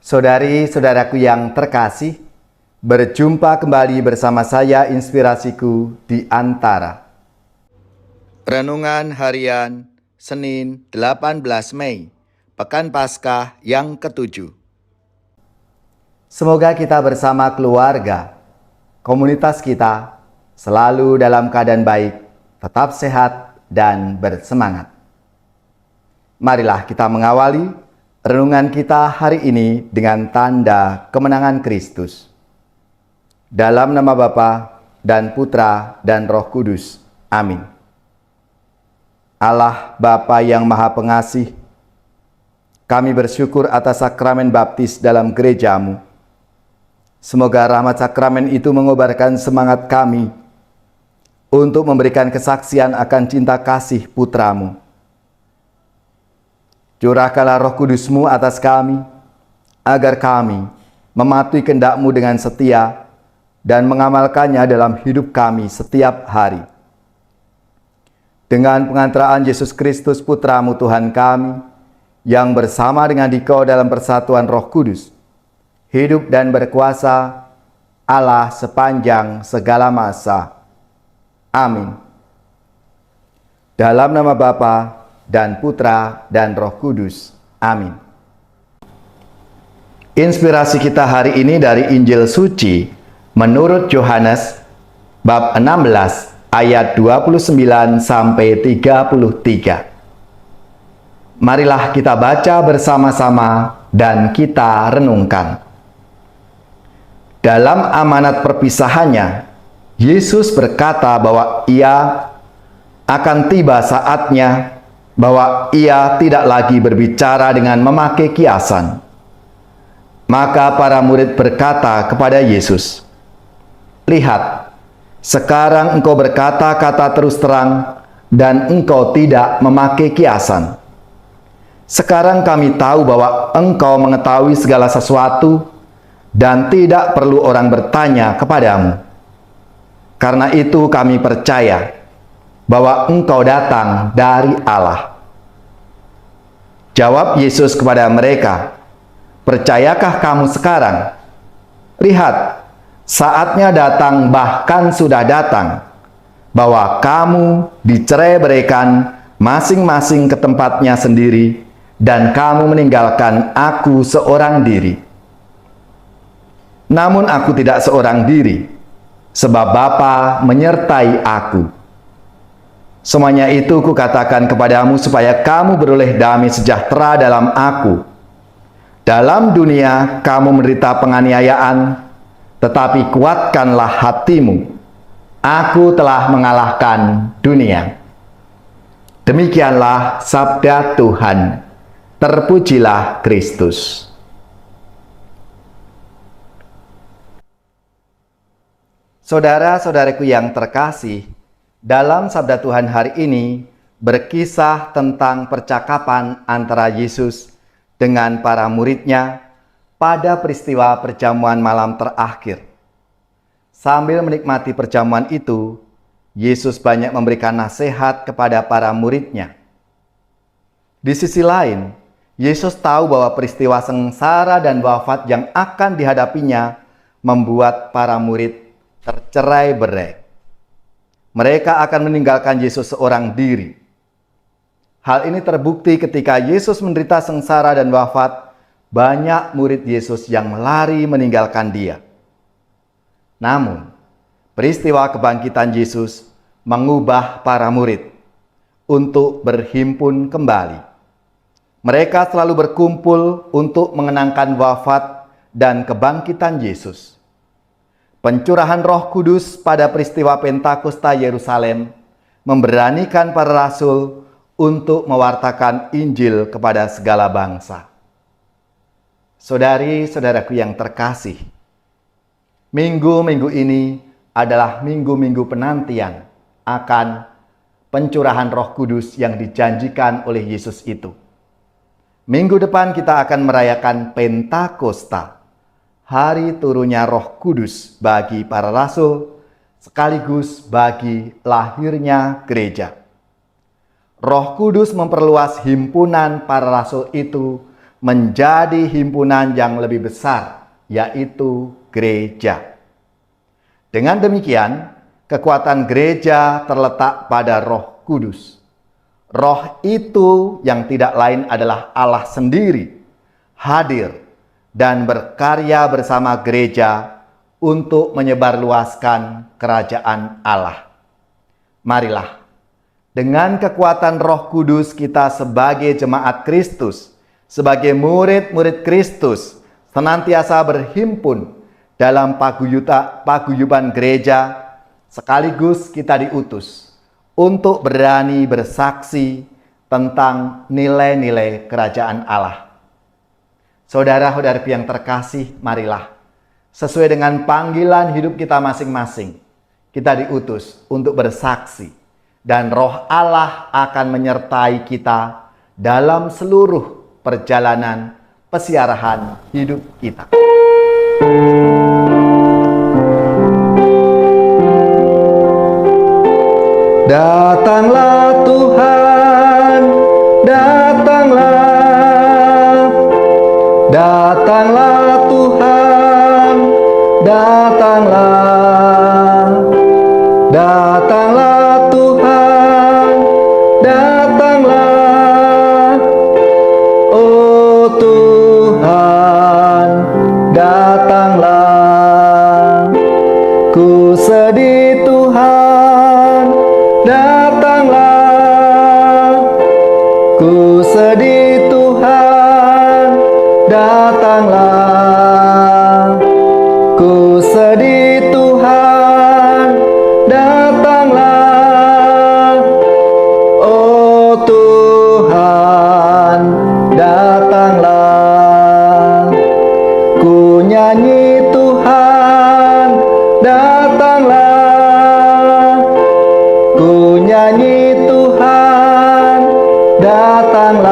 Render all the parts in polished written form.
Saudari-saudaraku yang terkasih, berjumpa kembali bersama saya Inspirasiku di Antara. Renungan Harian Senin 18 Mei, Pekan Paskah yang ke-7. Semoga kita bersama keluarga, komunitas kita, selalu dalam keadaan baik, tetap sehat dan bersemangat. Marilah kita mengawali renungan kita hari ini dengan tanda kemenangan Kristus. Dalam nama Bapa dan Putra dan Roh Kudus. Amin. Allah Bapa yang Maha Pengasih, kami bersyukur atas sakramen baptis dalam gereja-Mu. Semoga rahmat sakramen itu mengobarkan semangat kami untuk memberikan kesaksian akan cinta kasih Putra-Mu. Curahkanlah Roh Kudus-Mu atas kami, agar kami mematuhi kehendak-Mu dengan setia dan mengamalkannya dalam hidup kami setiap hari. Dengan pengantaraan Yesus Kristus Putra-Mu Tuhan kami, yang bersama dengan Dikau dalam persatuan Roh Kudus, hidup dan berkuasa Allah sepanjang segala masa. Amin. Dalam nama Bapa dan Putra dan Roh Kudus. Amin. Inspirasi kita hari ini dari Injil Suci menurut Yohanes bab 16 ayat 29 sampai 33. Marilah kita baca bersama-sama dan kita renungkan. Dalam amanat perpisahannya, Yesus berkata bahwa Ia akan tiba saatnya bahwa Ia tidak lagi berbicara dengan memakai kiasan. Maka para murid berkata kepada Yesus, "Lihat, sekarang Engkau berkata-kata terus terang dan Engkau tidak memakai kiasan. Sekarang kami tahu bahwa Engkau mengetahui segala sesuatu dan tidak perlu orang bertanya kepadamu. Karena itu kami percaya bahwa Engkau datang dari Allah." Jawab Yesus kepada mereka, "Percayakah kamu sekarang? Lihat, saatnya datang, bahkan sudah datang, bahwa kamu dicerai-beraikan masing-masing ke tempatnya sendiri, dan kamu meninggalkan aku seorang diri. Namun aku tidak seorang diri, sebab Bapa menyertai aku. Semuanya itu kukatakan kepadamu supaya kamu beroleh damai sejahtera dalam aku. Dalam dunia kamu menderita penganiayaan, tetapi kuatkanlah hatimu. Aku telah mengalahkan dunia." Demikianlah sabda Tuhan. Terpujilah Kristus. Saudara-saudaraku yang terkasih, dalam sabda Tuhan hari ini berkisah tentang percakapan antara Yesus dengan para muridnya pada peristiwa perjamuan malam terakhir. Sambil menikmati perjamuan itu, Yesus banyak memberikan nasihat kepada para muridnya. Di sisi lain, Yesus tahu bahwa peristiwa sengsara dan wafat yang akan dihadapinya membuat para murid tercerai-berai. Mereka akan meninggalkan Yesus seorang diri. Hal ini terbukti ketika Yesus menderita sengsara dan wafat, banyak murid Yesus yang lari meninggalkan Dia. Namun, peristiwa kebangkitan Yesus mengubah para murid untuk berhimpun kembali. Mereka selalu berkumpul untuk mengenangkan wafat dan kebangkitan Yesus. Pencurahan Roh Kudus pada peristiwa Pentakosta Yerusalem memberanikan para rasul untuk mewartakan Injil kepada segala bangsa. Saudari-saudaraku yang terkasih, minggu-minggu ini adalah minggu-minggu penantian akan pencurahan Roh Kudus yang dijanjikan oleh Yesus itu. Minggu depan kita akan merayakan Pentakosta, hari turunnya Roh Kudus bagi para rasul, sekaligus bagi lahirnya gereja. Roh Kudus memperluas himpunan para rasul itu menjadi himpunan yang lebih besar, yaitu gereja. Dengan demikian, kekuatan gereja terletak pada Roh Kudus. Roh itu yang tidak lain adalah Allah sendiri, hadir dan berkarya bersama gereja untuk menyebarluaskan kerajaan Allah. Marilah, dengan kekuatan Roh Kudus kita sebagai jemaat Kristus, sebagai murid-murid Kristus, senantiasa berhimpun dalam paguyuban gereja, sekaligus kita diutus untuk berani bersaksi tentang nilai-nilai kerajaan Allah. Saudara-saudari yang terkasih, marilah, sesuai dengan panggilan hidup kita masing-masing, kita diutus untuk bersaksi, dan Roh Allah akan menyertai kita dalam seluruh perjalanan pesiarahan hidup kita. Datanglah Tuhan, datanglah, datanglah Tuhan, datanglah, datanglah Tuhan, datanglah, oh Tuhan, datanglah, ku sedih Tuhan, datanglah, ku sedih Tuhan, datanglah, ku sedih Tuhan, datanglah, oh Tuhan, datanglah, ku nyanyi Tuhan, datanglah, ku nyanyi Tuhan, datanglah,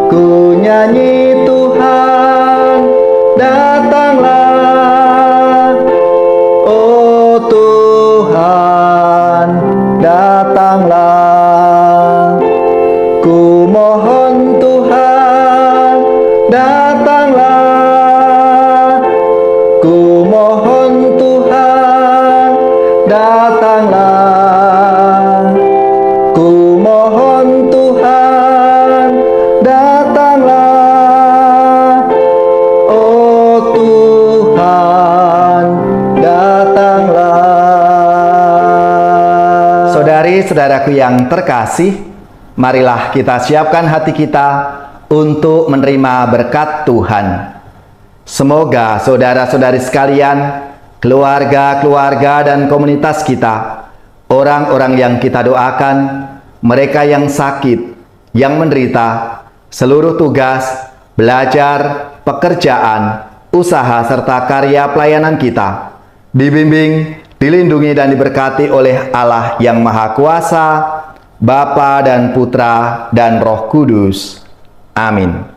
ku nyanyi Tuhan, datanglah, oh Tuhan, datanglah, ku mohon Tuhan, datanglah, ku mohon Tuhan, datanglah, ku mohon Tuhan, datanglah, oh Tuhan, datanglah. Saudari-saudaraku yang terkasih, marilah kita siapkan hati kita untuk menerima berkat Tuhan. Semoga saudara-saudari sekalian, keluarga-keluarga dan komunitas kita, orang-orang yang kita doakan, mereka yang sakit, yang menderita, seluruh tugas, belajar, pekerjaan, usaha, serta karya pelayanan kita, dibimbing, dilindungi dan diberkati oleh Allah yang Maha Kuasa, Bapa dan Putra dan Roh Kudus. Amin.